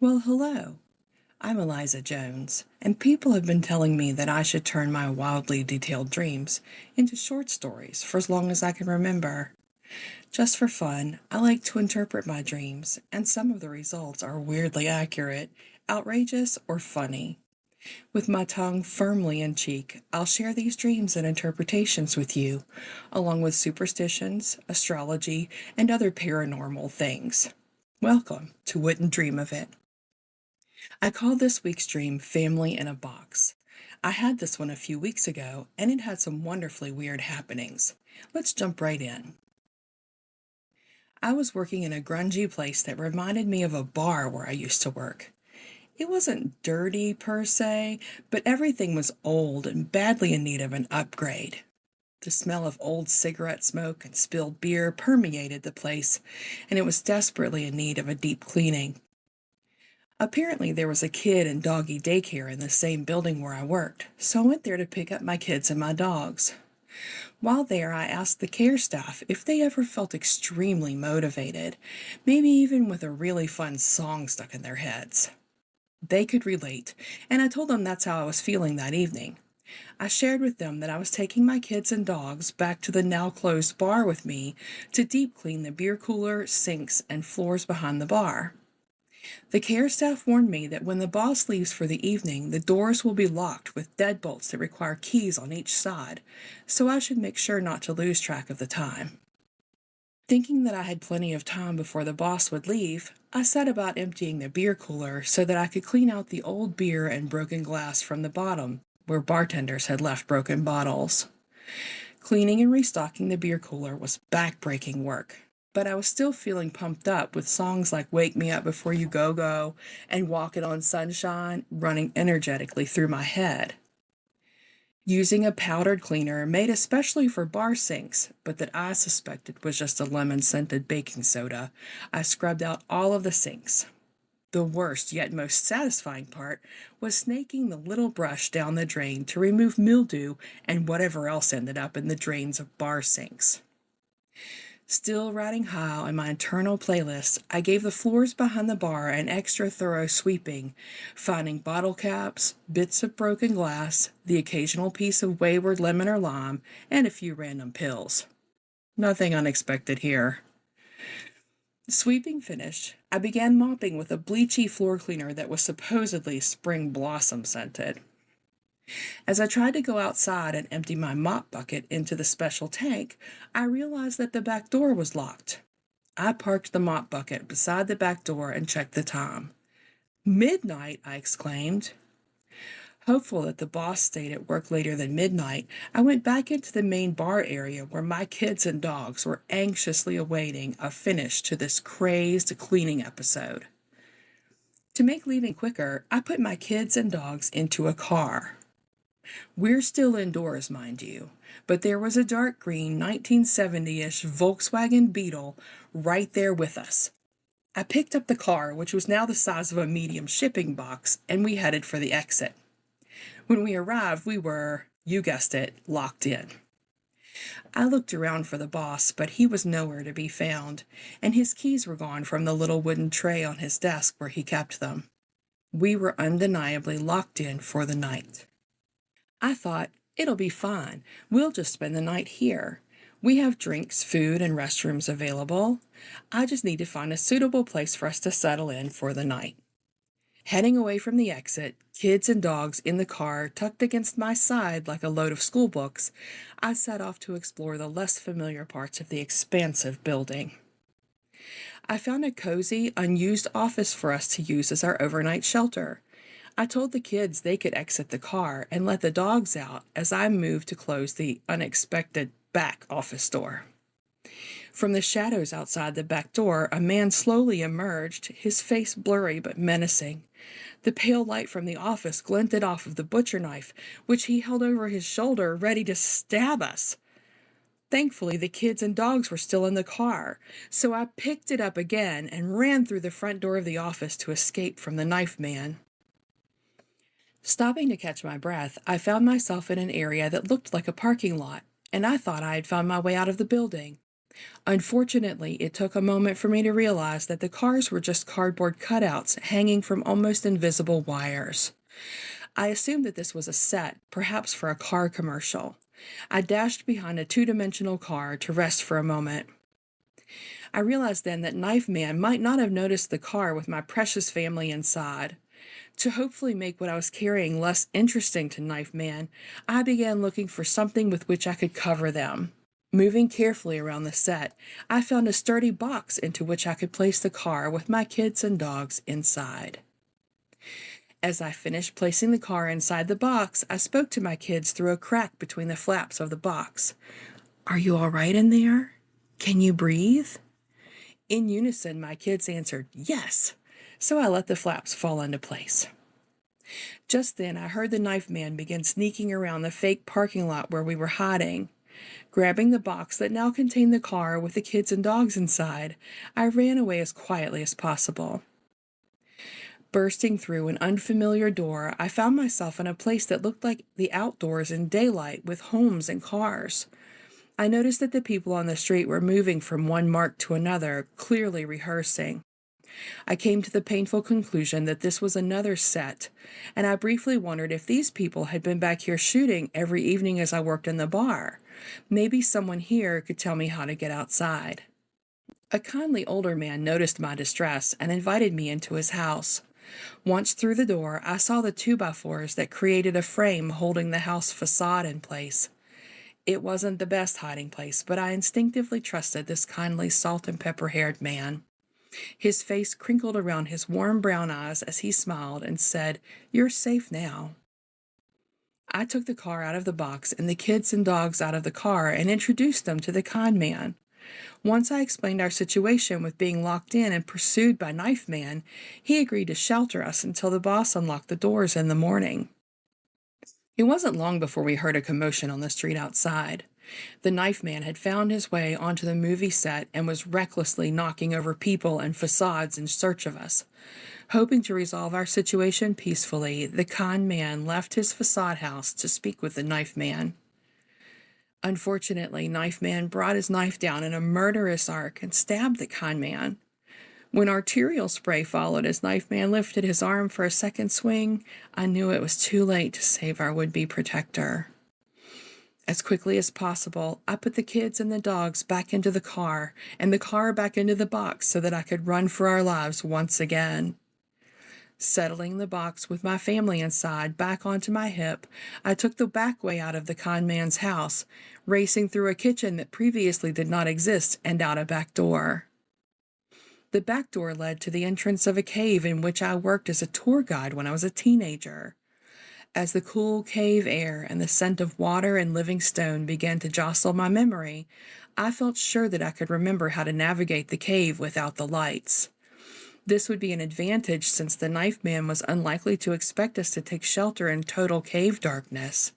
Well, hello. I'm Eliza Jones, and people have been telling me that I should turn my wildly detailed dreams into short stories for as long as I can remember. Just for fun, I like to interpret my dreams, and some of the results are weirdly accurate, outrageous, or funny. With my tongue firmly in cheek, I'll share these dreams and interpretations with you, along with superstitions, astrology, and other paranormal things. Welcome to Wouldn't Dream of It. I call this week's dream Family in a Box. I had this one a few weeks ago, and it had some wonderfully weird happenings. Let's jump right in. I was working in a grungy place that reminded me of a bar where I used to work. It wasn't dirty per se, but everything was old and badly in need of an upgrade. The smell of old cigarette smoke and spilled beer permeated the place, and it was desperately in need of a deep cleaning. Apparently, there was a kid and doggy daycare in the same building where I worked, so I went there to pick up my kids and my dogs. While there, I asked the care staff if they ever felt extremely motivated, maybe even with a really fun song stuck in their heads. They could relate, and I told them that's how I was feeling that evening. I shared with them that I was taking my kids and dogs back to the now closed bar with me to deep clean the beer cooler, sinks, and floors behind the bar. The care staff warned me that when the boss leaves for the evening, the doors will be locked with deadbolts that require keys on each side, so I should make sure not to lose track of the time. Thinking that I had plenty of time before the boss would leave, I set about emptying the beer cooler so that I could clean out the old beer and broken glass from the bottom, where bartenders had left broken bottles. Cleaning and restocking the beer cooler was back-breaking work, but I was still feeling pumped up with songs like Wake Me Up Before You Go Go and Walkin' on Sunshine running energetically through my head. Using a powdered cleaner made especially for bar sinks, but that I suspected was just a lemon-scented baking soda, I scrubbed out all of the sinks. The worst yet most satisfying part was snaking the little brush down the drain to remove mildew and whatever else ended up in the drains of bar sinks. Still riding high on my internal playlist, I gave the floors behind the bar an extra thorough sweeping, finding bottle caps, bits of broken glass, the occasional piece of wayward lemon or lime, and a few random pills. Nothing unexpected here. Sweeping finished, I began mopping with a bleachy floor cleaner that was supposedly spring blossom scented. As I tried to go outside and empty my mop bucket into the special tank, I realized that the back door was locked. I parked the mop bucket beside the back door and checked the time. "Midnight!" I exclaimed. Hopeful that the boss stayed at work later than midnight, I went back into the main bar area where my kids and dogs were anxiously awaiting a finish to this crazed cleaning episode. To make leaving quicker, I put my kids and dogs into a car. We're still indoors, mind you, but there was a dark green 1970-ish Volkswagen Beetle right there with us. I picked up the car, which was now the size of a medium shipping box, and we headed for the exit. When we arrived, we were, you guessed it, locked in. I looked around for the boss, but he was nowhere to be found, and his keys were gone from the little wooden tray on his desk where he kept them. We were undeniably locked in for the night. I thought, it'll be fine. We'll just spend the night here. We have drinks, food, and restrooms available. I just need to find a suitable place for us to settle in for the night. Heading away from the exit, kids and dogs in the car tucked against my side like a load of school books, I set off to explore the less familiar parts of the expansive building. I found a cozy, unused office for us to use as our overnight shelter. I told the kids they could exit the car and let the dogs out as I moved to close the unexpected back office door. From the shadows outside the back door, a man slowly emerged, his face blurry but menacing. The pale light from the office glinted off of the butcher knife, which he held over his shoulder, ready to stab us. Thankfully, the kids and dogs were still in the car, so I picked it up again and ran through the front door of the office to escape from the knife man. Stopping to catch my breath, I found myself in an area that looked like a parking lot, and I thought I had found my way out of the building. Unfortunately, it took a moment for me to realize that the cars were just cardboard cutouts hanging from almost invisible wires. I assumed that this was a set, perhaps for a car commercial. I dashed behind a two-dimensional car to rest for a moment. I realized then that Knife Man might not have noticed the car with my precious family inside. To hopefully make what I was carrying less interesting to Knife Man, I began looking for something with which I could cover them. Moving carefully around the set, I found a sturdy box into which I could place the car with my kids and dogs inside. As I finished placing the car inside the box, I spoke to my kids through a crack between the flaps of the box. "Are you all right in there? Can you breathe?" In unison, my kids answered, "Yes," so I let the flaps fall into place. Just then, I heard the Knife Man begin sneaking around the fake parking lot where we were hiding. Grabbing the box that now contained the car with the kids and dogs inside, I ran away as quietly as possible. Bursting through an unfamiliar door, I found myself in a place that looked like the outdoors in daylight with homes and cars. I noticed that the people on the street were moving from one mark to another, clearly rehearsing. I came to the painful conclusion that this was another set, and I briefly wondered if these people had been back here shooting every evening as I worked in the bar. Maybe someone here could tell me how to get outside. A kindly older man noticed my distress and invited me into his house. Once through the door, I saw the 2x4s that created a frame holding the house facade in place. It wasn't the best hiding place, but I instinctively trusted this kindly salt and pepper-haired man. His face crinkled around his warm brown eyes as he smiled and said, "You're safe now." I took the car out of the box and the kids and dogs out of the car and introduced them to the con man. Once I explained our situation with being locked in and pursued by Knife Man, he agreed to shelter us until the boss unlocked the doors in the morning. It wasn't long before we heard a commotion on the street outside. The Knife Man had found his way onto the movie set and was recklessly knocking over people and facades in search of us. Hoping to resolve our situation peacefully, the con man left his facade house to speak with the Knife Man. Unfortunately, Knife Man brought his knife down in a murderous arc and stabbed the con man. When arterial spray followed as Knife Man lifted his arm for a second swing, I knew it was too late to save our would-be protector. As quickly as possible, I put the kids and the dogs back into the car and the car back into the box so that I could run for our lives once again. Settling the box with my family inside back onto my hip, I took the back way out of the con man's house, racing through a kitchen that previously did not exist and out a back door. The back door led to the entrance of a cave in which I worked as a tour guide when I was a teenager. As the cool cave air and the scent of water and living stone began to jostle my memory, I felt sure that I could remember how to navigate the cave without the lights. This would be an advantage since the Knife Man was unlikely to expect us to take shelter in total cave darkness.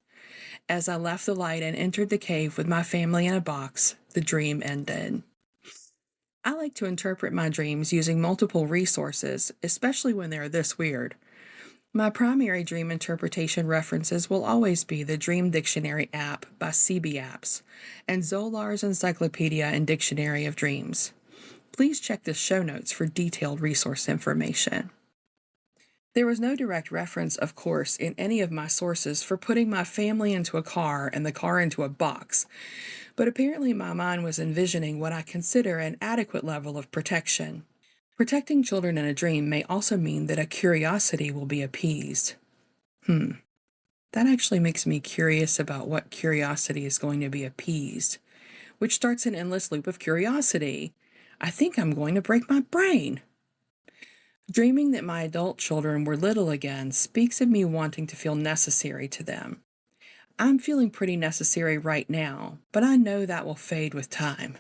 As I left the light and entered the cave with my family in a box, the dream ended. I like to interpret my dreams using multiple resources, especially when they're this weird. My primary dream interpretation references will always be the Dream Dictionary app by CB Apps and Zolar's Encyclopedia and Dictionary of Dreams. Please check the show notes for detailed resource information. There was no direct reference, of course, in any of my sources for putting my family into a car and the car into a box, but apparently my mind was envisioning what I consider an adequate level of protection. Protecting children in a dream may also mean that a curiosity will be appeased. That actually makes me curious about what curiosity is going to be appeased, which starts an endless loop of curiosity. I think I'm going to break my brain. Dreaming that my adult children were little again speaks of me wanting to feel necessary to them. I'm feeling pretty necessary right now, but I know that will fade with time.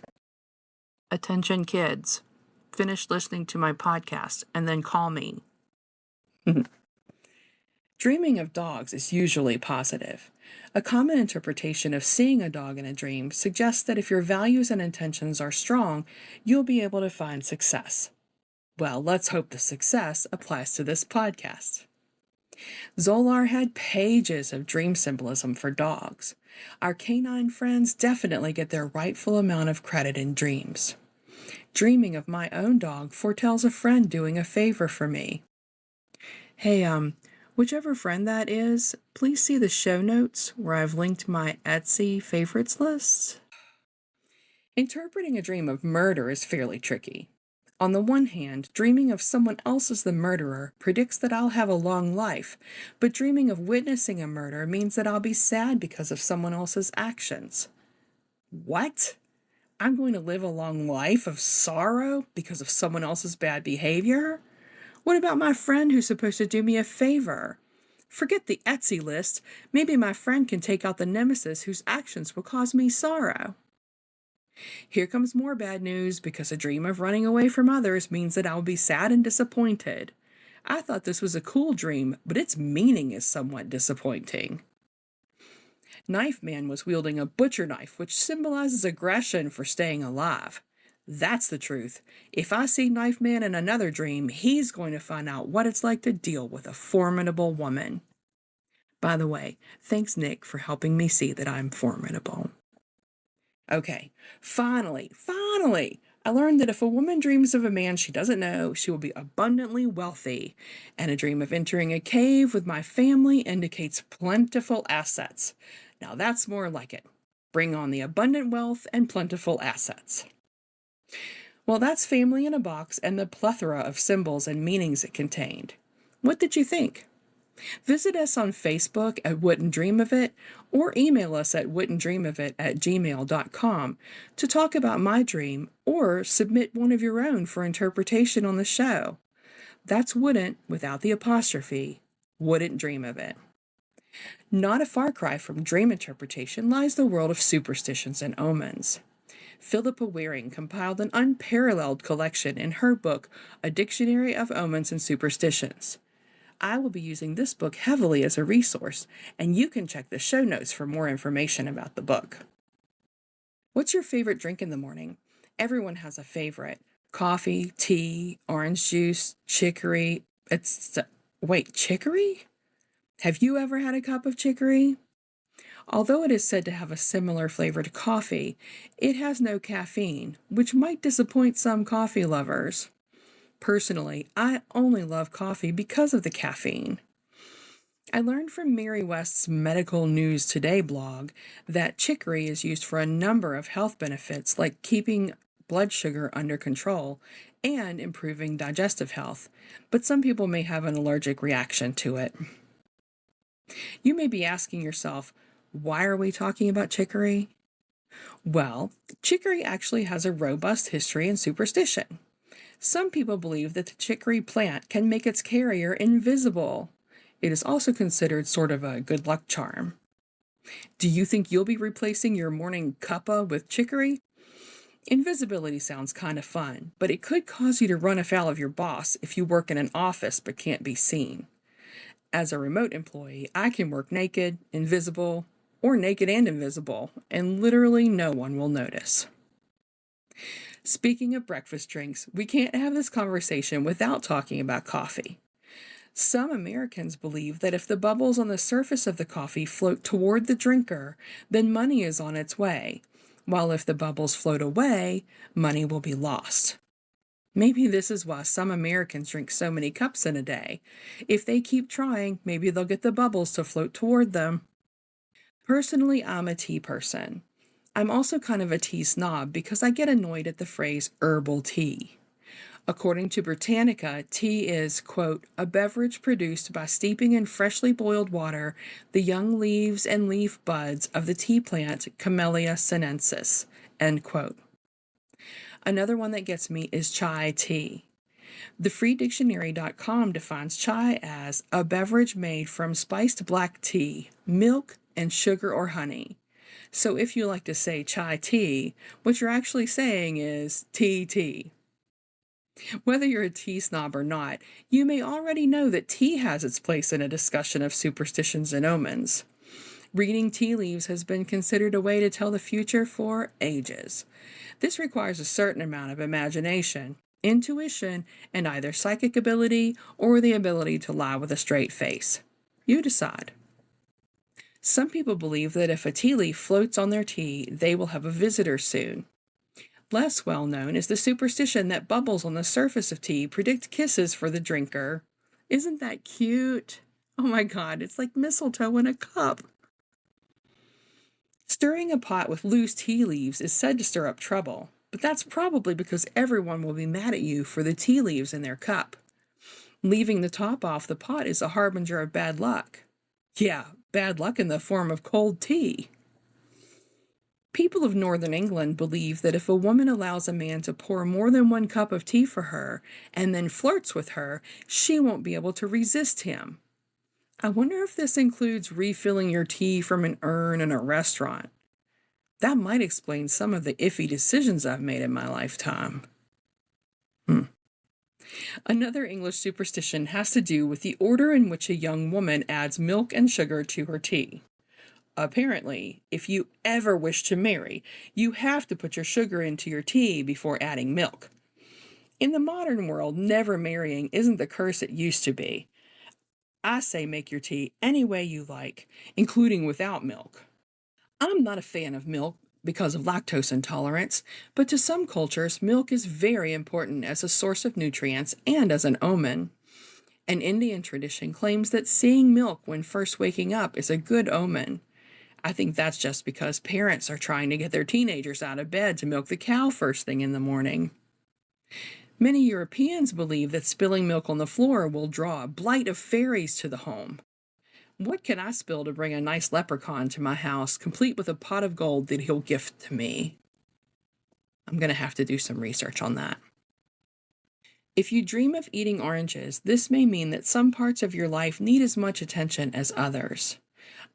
Attention kids, finish listening to my podcast and then call me. Dreaming of dogs is usually positive. A common interpretation of seeing a dog in a dream suggests that if your values and intentions are strong, you'll be able to find success. Well, let's hope the success applies to this podcast. Zolar had pages of dream symbolism for dogs. Our canine friends definitely get their rightful amount of credit in dreams. Dreaming of my own dog foretells a friend doing a favor for me. Hey, whichever friend that is, please see the show notes where I've linked my Etsy favorites list. Interpreting a dream of murder is fairly tricky. On the one hand, dreaming of someone else as the murderer predicts that I'll have a long life, but dreaming of witnessing a murder means that I'll be sad because of someone else's actions. What? I'm going to live a long life of sorrow because of someone else's bad behavior? What about my friend who's supposed to do me a favor? Forget the Etsy list. Maybe my friend can take out the nemesis whose actions will cause me sorrow. Here comes more bad news because a dream of running away from others means that I'll be sad and disappointed. I thought this was a cool dream, but its meaning is somewhat disappointing. Knife Man was wielding a butcher knife, which symbolizes aggression for staying alive. That's the truth. If I see Knife Man in another dream, he's going to find out what it's like to deal with a formidable woman. By the way, thanks Nick for helping me see that I'm formidable. Okay, finally, I learned that if a woman dreams of a man she doesn't know, she will be abundantly wealthy, and a dream of entering a cave with my family indicates plentiful assets. Now that's more like it. Bring on the abundant wealth and plentiful assets. Well, that's Family in a Box and the plethora of symbols and meanings it contained. What did you think? Visit us on Facebook at Wouldn't Dream of It, or email us at wouldn'tdreamofit@gmail.com to talk about my dream, or submit one of your own for interpretation on the show. That's wouldn't without the apostrophe. Wouldn't dream of it. Not a far cry from dream interpretation lies the world of superstitions and omens. Philippa Waring compiled an unparalleled collection in her book, A Dictionary of Omens and Superstitions. I will be using this book heavily as a resource, and you can check the show notes for more information about the book. What's your favorite drink in the morning? Everyone has a favorite. Coffee, tea, orange juice, chicory. Wait, chicory? Have you ever had a cup of chicory? Although it is said to have a similar flavor to coffee, it has no caffeine, which might disappoint some coffee lovers. Personally, I only love coffee because of the caffeine. I learned from Mary West's Medical News Today blog that chicory is used for a number of health benefits like keeping blood sugar under control and improving digestive health, but some people may have an allergic reaction to it. You may be asking yourself, why are we talking about chicory? Well, chicory actually has a robust history in superstition. Some people believe that the chicory plant can make its carrier invisible. It is also considered sort of a good luck charm. Do you think you'll be replacing your morning cuppa with chicory? Invisibility sounds kind of fun, but it could cause you to run afoul of your boss if you work in an office but can't be seen. As a remote employee, I can work naked, invisible, or naked and invisible, and literally no one will notice. Speaking of breakfast drinks, we can't have this conversation without talking about coffee. Some Americans believe that if the bubbles on the surface of the coffee float toward the drinker, then money is on its way, while if the bubbles float away, money will be lost. Maybe this is why some Americans drink so many cups in a day. If they keep trying, maybe they'll get the bubbles to float toward them. Personally, I'm a tea person. I'm also kind of a tea snob because I get annoyed at the phrase herbal tea. According to Britannica, tea is, quote, a beverage produced by steeping in freshly boiled water the young leaves and leaf buds of the tea plant Camellia sinensis, end quote. Another one that gets me is chai tea. TheFreeDictionary.com defines chai as a beverage made from spiced black tea, milk, and sugar or honey. So if you like to say chai tea, what you're actually saying is tea. Whether you're a tea snob or not, you may already know that tea has its place in a discussion of superstitions and omens. Reading tea leaves has been considered a way to tell the future for ages. This requires a certain amount of imagination, intuition, and either psychic ability or the ability to lie with a straight face. You decide. Some people believe that if a tea leaf floats on their tea, they will have a visitor soon. Less well known is the superstition that bubbles on the surface of tea predict kisses for the drinker. Isn't that cute? Oh my God, it's like mistletoe in a cup. Stirring a pot with loose tea leaves is said to stir up trouble, but that's probably because everyone will be mad at you for the tea leaves in their cup. Leaving the top off the pot is a harbinger of bad luck. Yeah, bad luck in the form of cold tea. People of northern England believe that if a woman allows a man to pour more than one cup of tea for her and then flirts with her, she won't be able to resist him. I wonder if this includes refilling your tea from an urn in a restaurant. That might explain some of the iffy decisions I've made in my lifetime. Another English superstition has to do with the order in which a young woman adds milk and sugar to her tea. Apparently, if you ever wish to marry, you have to put your sugar into your tea before adding milk. In the modern world, never marrying isn't the curse it used to be. I say make your tea any way you like, including without milk. I'm not a fan of milk because of lactose intolerance, but to some cultures, milk is very important as a source of nutrients and as an omen. An Indian tradition claims that seeing milk when first waking up is a good omen. I think that's just because parents are trying to get their teenagers out of bed to milk the cow first thing in the morning. Many Europeans believe that spilling milk on the floor will draw a blight of fairies to the home. What can I spill to bring a nice leprechaun to my house, complete with a pot of gold that he'll gift to me? I'm going to have to do some research on that. If you dream of eating oranges, this may mean that some parts of your life need as much attention as others.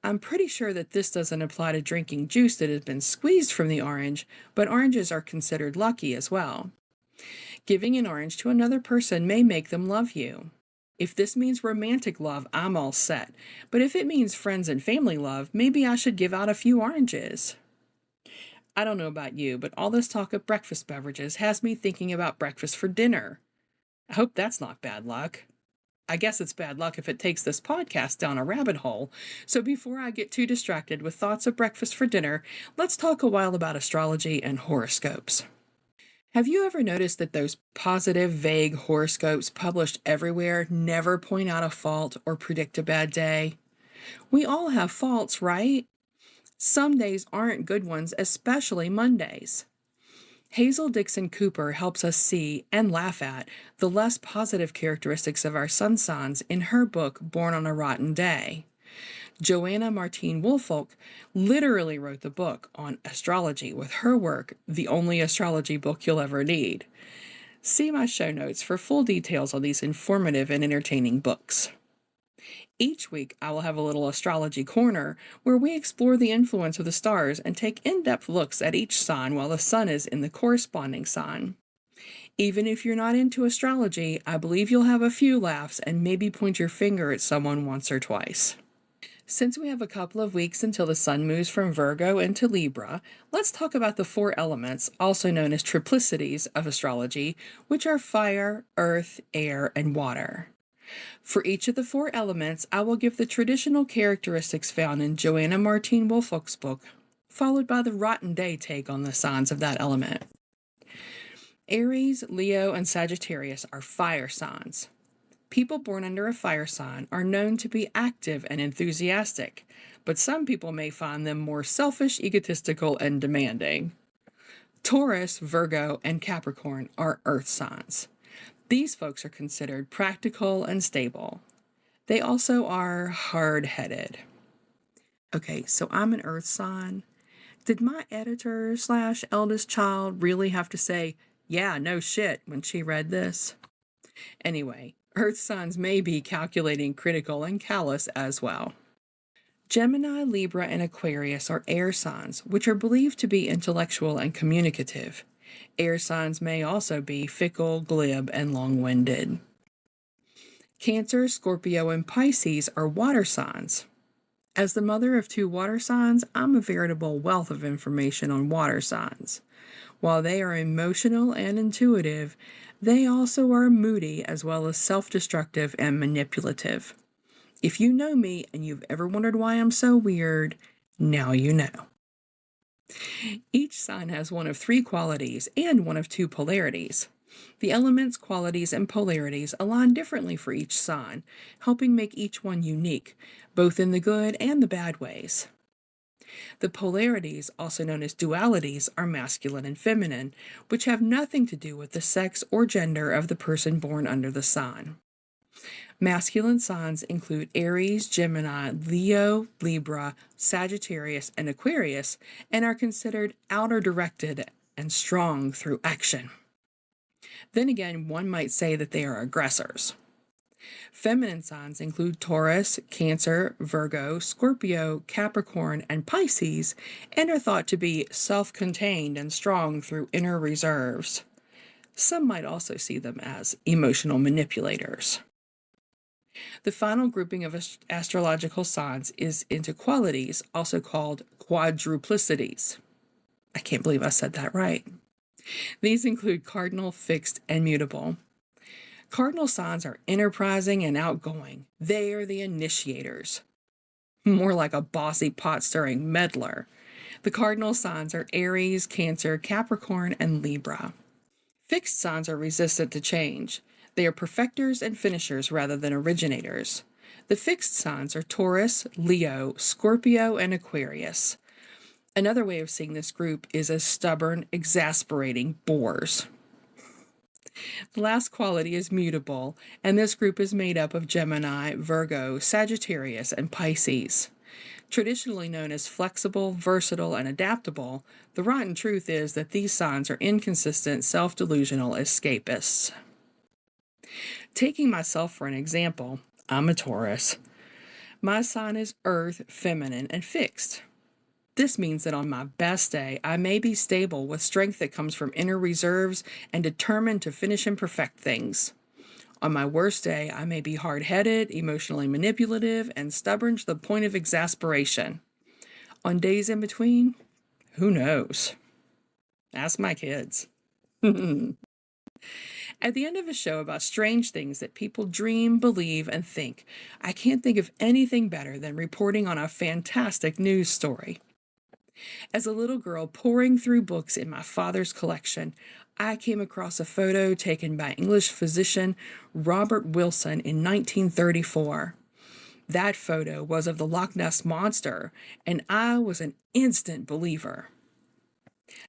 I'm pretty sure that this doesn't apply to drinking juice that has been squeezed from the orange, but oranges are considered lucky as well. Giving an orange to another person may make them love you. If this means romantic love, I'm all set. But if it means friends and family love, maybe I should give out a few oranges. I don't know about you, but all this talk of breakfast beverages has me thinking about breakfast for dinner. I hope that's not bad luck. I guess it's bad luck if it takes this podcast down a rabbit hole. So before I get too distracted with thoughts of breakfast for dinner, let's talk a while about astrology and horoscopes. Have you ever noticed that those positive, vague horoscopes published everywhere never point out a fault or predict a bad day? We all have faults, right? Some days aren't good ones, especially Mondays. Hazel Dixon Cooper helps us see and laugh at the less positive characteristics of our sun signs in her book, Born on a Rotten Day. Joanna Martine Woolfolk literally wrote the book on astrology with her work, The Only Astrology Book You'll Ever Need. See my show notes for full details on these informative and entertaining books. Each week, I will have a little astrology corner where we explore the influence of the stars and take in-depth looks at each sign while the sun is in the corresponding sign. Even if you're not into astrology, I believe you'll have a few laughs and maybe point your finger at someone once or twice. Since we have a couple of weeks until the sun moves from Virgo into Libra, let's talk about the 4 elements, also known as triplicities of astrology, which are fire, earth, air, and water. For each of the 4 elements, I will give the traditional characteristics found in Joanna Martine Woolfolk's book, followed by the Rotten Day take on the signs of that element. Aries, Leo, and Sagittarius are fire signs. People born under a fire sign are known to be active and enthusiastic, but some people may find them more selfish, egotistical, and demanding. Taurus, Virgo, and Capricorn are earth signs. These folks are considered practical and stable. They also are hard-headed. Okay, so I'm an earth sign. Did my editor/eldest child really have to say, yeah, no shit, when she read this? Anyway, earth signs may be calculating, critical, and callous as well. Gemini, Libra, and Aquarius are air signs, which are believed to be intellectual and communicative. Air signs may also be fickle, glib, and long-winded. Cancer, Scorpio, and Pisces are water signs. As the mother of 2 water signs, I'm a veritable wealth of information on water signs. While they are emotional and intuitive, they also are moody as well as self-destructive and manipulative. If you know me and you've ever wondered why I'm so weird, now you know. Each sign has one of 3 qualities and one of 2 polarities. The elements, qualities, and polarities align differently for each sign, helping make each one unique, both in the good and the bad ways. The polarities, also known as dualities, are masculine and feminine, which have nothing to do with the sex or gender of the person born under the sign. Masculine signs include Aries, Gemini, Leo, Libra, Sagittarius, and Aquarius, and are considered outer-directed and strong through action. Then again, one might say that they are aggressors. Feminine signs include Taurus, Cancer, Virgo, Scorpio, Capricorn, and Pisces, and are thought to be self-contained and strong through inner reserves. Some might also see them as emotional manipulators. The final grouping of astrological signs is into qualities, also called quadruplicities. I can't believe I said that right. These include cardinal, fixed, and mutable. Cardinal signs are enterprising and outgoing. They are the initiators. More like a bossy, pot-stirring meddler. The cardinal signs are Aries, Cancer, Capricorn, and Libra. Fixed signs are resistant to change. They are perfecters and finishers rather than originators. The fixed signs are Taurus, Leo, Scorpio, and Aquarius. Another way of seeing this group is as stubborn, exasperating bores. The last quality is mutable, and this group is made up of Gemini, Virgo, Sagittarius, and Pisces. Traditionally known as flexible, versatile, and adaptable, the rotten truth is that these signs are inconsistent, self-delusional escapists. Taking myself for an example, I'm a Taurus. My sign is Earth, feminine, and fixed. This means that on my best day, I may be stable with strength that comes from inner reserves and determined to finish and perfect things. On my worst day, I may be hard-headed, emotionally manipulative, and stubborn to the point of exasperation. On days in between, who knows? Ask my kids. At the end of a show about strange things that people dream, believe, and think, I can't think of anything better than reporting on a fantastic news story. As a little girl poring through books in my father's collection, I came across a photo taken by English physician Robert Wilson in 1934. That photo was of the Loch Ness Monster, and I was an instant believer.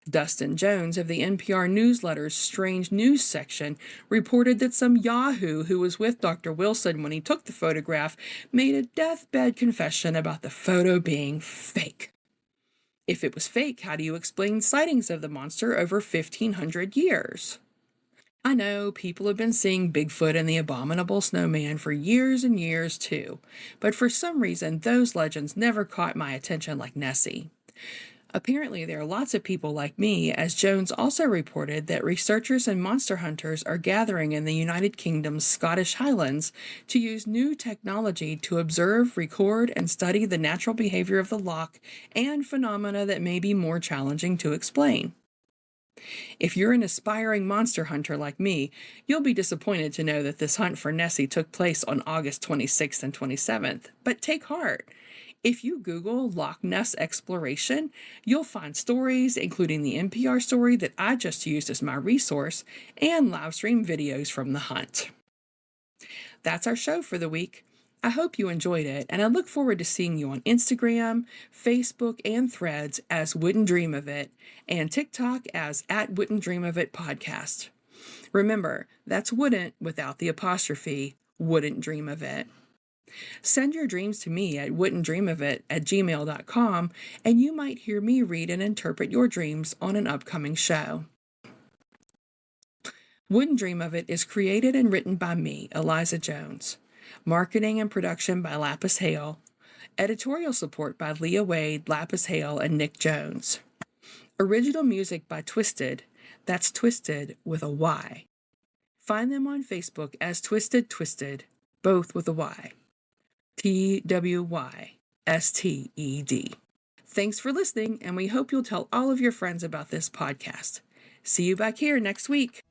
Dustin Jones of the NPR newsletter's Strange News section reported that some yahoo who was with Dr. Wilson when he took the photograph made a deathbed confession about the photo being fake. If it was fake, how do you explain sightings of the monster over 1,500 years? I know people have been seeing Bigfoot and the abominable snowman for years and years too, but for some reason those legends never caught my attention like Nessie. Apparently, there are lots of people like me, as Jones also reported that researchers and monster hunters are gathering in the United Kingdom's Scottish Highlands to use new technology to observe, record, and study the natural behavior of the loch and phenomena that may be more challenging to explain. If you're an aspiring monster hunter like me, you'll be disappointed to know that this hunt for Nessie took place on August 26th and 27th, but take heart. If you Google Loch Ness exploration, you'll find stories, including the NPR story that I just used as my resource, and live stream videos from the hunt. That's our show for the week. I hope you enjoyed it, and I look forward to seeing you on Instagram, Facebook, and Threads as Wouldn't Dream of It, and TikTok as @Wouldn'tDreamOfIt podcast. Remember, that's wouldn't without the apostrophe, wouldn't dream of it. Send your dreams to me at wouldn'tdreamofit@gmail.com, and you might hear me read and interpret your dreams on an upcoming show. Wouldn't Dream of It is created and written by me, Eliza Jones. Marketing and production by Lapis Hale. Editorial support by Leah Wade, Lapis Hale, and Nick Jones. Original music by Twysted. That's Twysted with a Y. Find them on Facebook as Twysted, both with a Y. TWYSTED. Thanks for listening, and we hope you'll tell all of your friends about this podcast. See you back here next week.